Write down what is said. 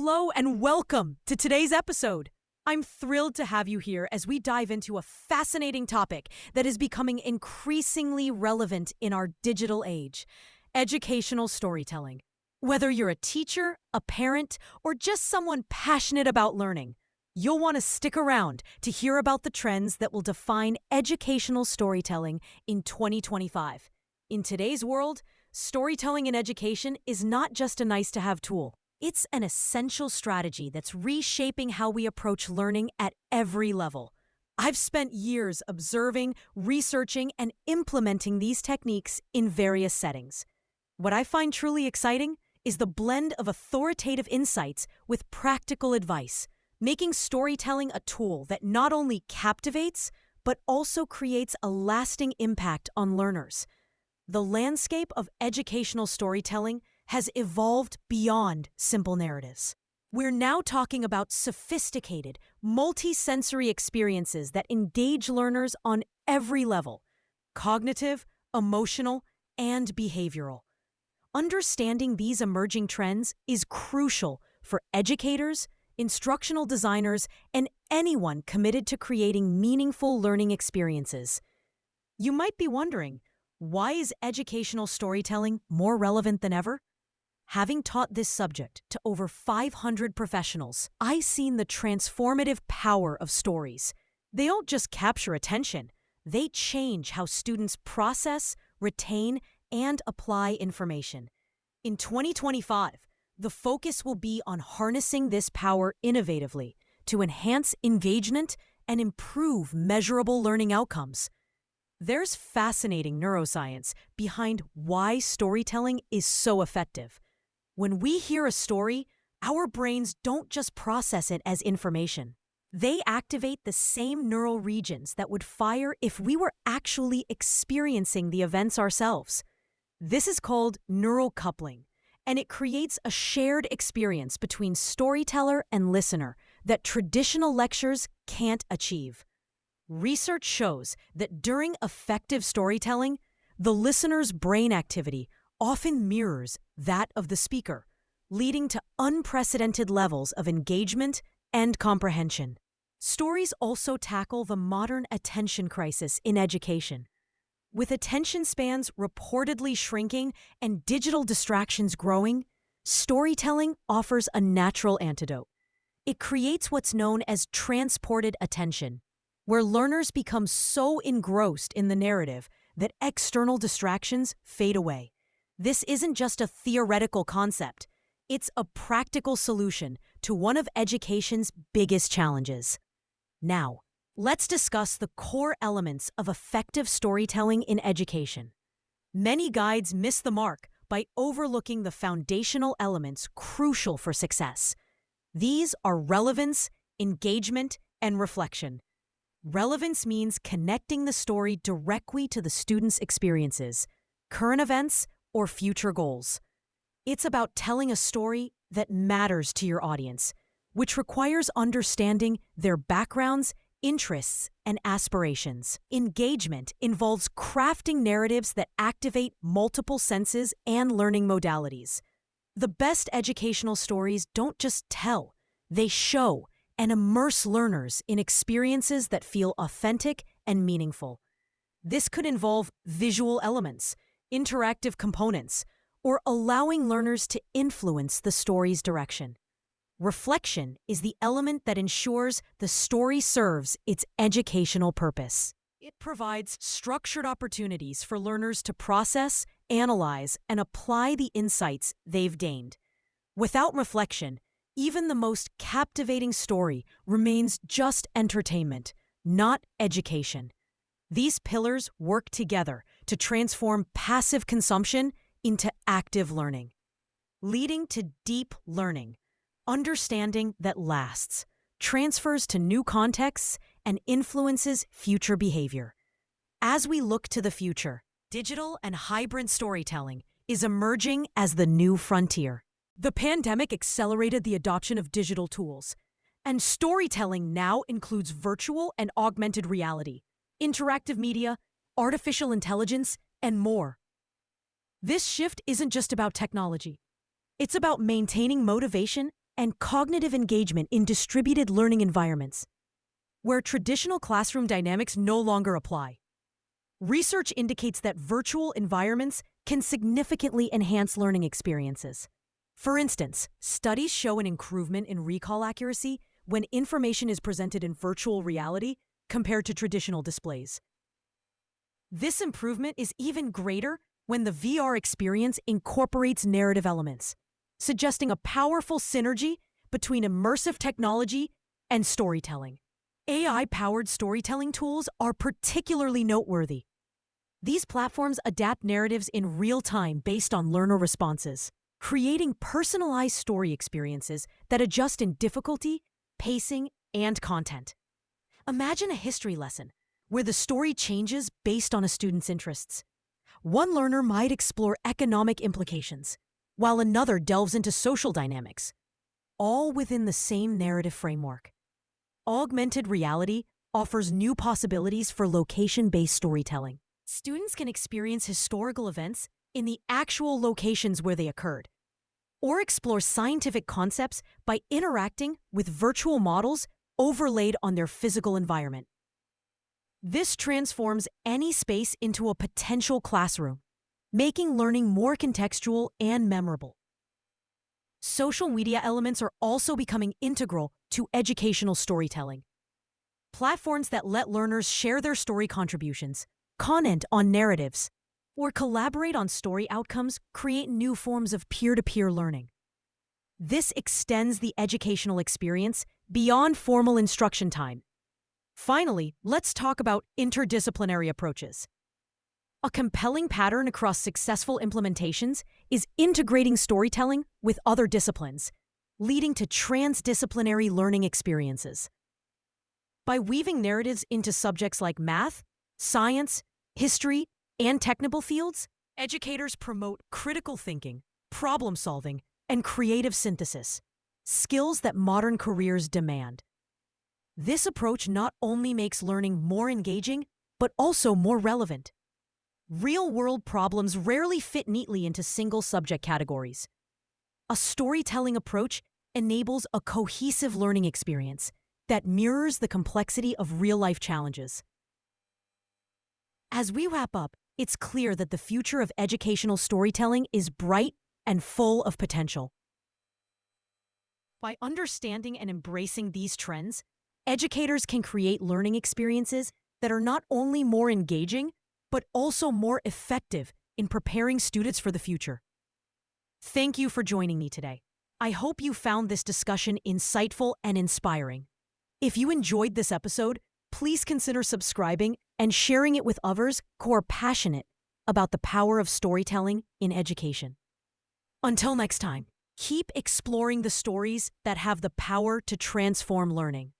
Hello and welcome to today's episode. I'm thrilled to have you here as we dive into a fascinating topic that is becoming increasingly relevant in our digital age: educational storytelling. Whether you're a teacher, a parent, or just someone passionate about learning, you'll want to stick around to hear about the trends that will define educational storytelling in 2025. In today's world, storytelling in education is not just a nice-to-have tool. It's an essential strategy that's reshaping how we approach learning at every level. I've spent years observing, researching, and implementing these techniques in various settings. What I find truly exciting is the blend of authoritative insights with practical advice, making storytelling a tool that not only captivates, but also creates a lasting impact on learners. The landscape of educational storytelling has evolved beyond simple narratives. We're now talking about sophisticated, multi-sensory experiences that engage learners on every level: cognitive, emotional, and behavioral. Understanding these emerging trends is crucial for educators, instructional designers, and anyone committed to creating meaningful learning experiences. You might be wondering, why is educational storytelling more relevant than ever? Having taught this subject to over 500 professionals, I've seen the transformative power of stories. They don't just capture attention, they change how students process, retain, and apply information. In 2025, the focus will be on harnessing this power innovatively to enhance engagement and improve measurable learning outcomes. There's fascinating neuroscience behind why storytelling is so effective. When we hear a story, our brains don't just process it as information. They activate the same neural regions that would fire if we were actually experiencing the events ourselves. This is called neural coupling, and it creates a shared experience between storyteller and listener that traditional lectures can't achieve. Research shows that during effective storytelling, the listener's brain activity often mirrors that of the speaker, leading to unprecedented levels of engagement and comprehension. Stories also tackle the modern attention crisis in education. With attention spans reportedly shrinking and digital distractions growing, storytelling offers a natural antidote. It creates what's known as transported attention, where learners become so engrossed in the narrative that external distractions fade away. This isn't just a theoretical concept, it's a practical solution to one of education's biggest challenges. Now, let's discuss the core elements of effective storytelling in education. Many guides miss the mark by overlooking the foundational elements crucial for success. These are relevance, engagement, and reflection. Relevance means connecting the story directly to the student's experiences, current events, or future goals. It's about telling a story that matters to your audience, which requires understanding their backgrounds, interests, and aspirations. Engagement involves crafting narratives that activate multiple senses and learning modalities. The best educational stories don't just tell, they show and immerse learners in experiences that feel authentic and meaningful. This could involve visual elements, interactive components, or allowing learners to influence the story's direction. Reflection is the element that ensures the story serves its educational purpose. It provides structured opportunities for learners to process, analyze, and apply the insights they've gained. Without reflection, even the most captivating story remains just entertainment, not education. These pillars work together to transform passive consumption into active learning, leading to deep learning, understanding that lasts, transfers to new contexts, and influences future behavior. As we look to the future, digital and hybrid storytelling is emerging as the new frontier. The pandemic accelerated the adoption of digital tools, and storytelling now includes virtual and augmented reality, interactive media, artificial intelligence, and more. This shift isn't just about technology. It's about maintaining motivation and cognitive engagement in distributed learning environments, where traditional classroom dynamics no longer apply. Research indicates that virtual environments can significantly enhance learning experiences. For instance, studies show an improvement in recall accuracy when information is presented in virtual reality compared to traditional displays. This improvement is even greater when the VR experience incorporates narrative elements, suggesting a powerful synergy between immersive technology and storytelling. AI-powered storytelling tools are particularly noteworthy. These platforms adapt narratives in real time based on learner responses, creating personalized story experiences that adjust in difficulty, pacing, and content. Imagine a history lesson where the story changes based on a student's interests. One learner might explore economic implications, while another delves into social dynamics, all within the same narrative framework. Augmented reality offers new possibilities for location-based storytelling. Students can experience historical events in the actual locations where they occurred, or explore scientific concepts by interacting with virtual models overlaid on their physical environment. This transforms any space into a potential classroom, making learning more contextual and memorable. Social media elements are also becoming integral to educational storytelling. Platforms that let learners share their story contributions, comment on narratives, or collaborate on story outcomes create new forms of peer-to-peer learning. This extends the educational experience beyond formal instruction time. Finally, let's talk about interdisciplinary approaches. A compelling pattern across successful implementations is integrating storytelling with other disciplines, leading to transdisciplinary learning experiences. By weaving narratives into subjects like math, science, history, and technical fields, educators promote critical thinking, problem solving, and creative synthesis, skills that modern careers demand. This approach not only makes learning more engaging, but also more relevant. Real-world problems rarely fit neatly into single subject categories. A storytelling approach enables a cohesive learning experience that mirrors the complexity of real-life challenges. As we wrap up, it's clear that the future of educational storytelling is bright and full of potential. By understanding and embracing these trends, educators can create learning experiences that are not only more engaging, but also more effective in preparing students for the future. Thank you for joining me today. I hope you found this discussion insightful and inspiring. If you enjoyed this episode, please consider subscribing and sharing it with others who are passionate about the power of storytelling in education. Until next time, keep exploring the stories that have the power to transform learning.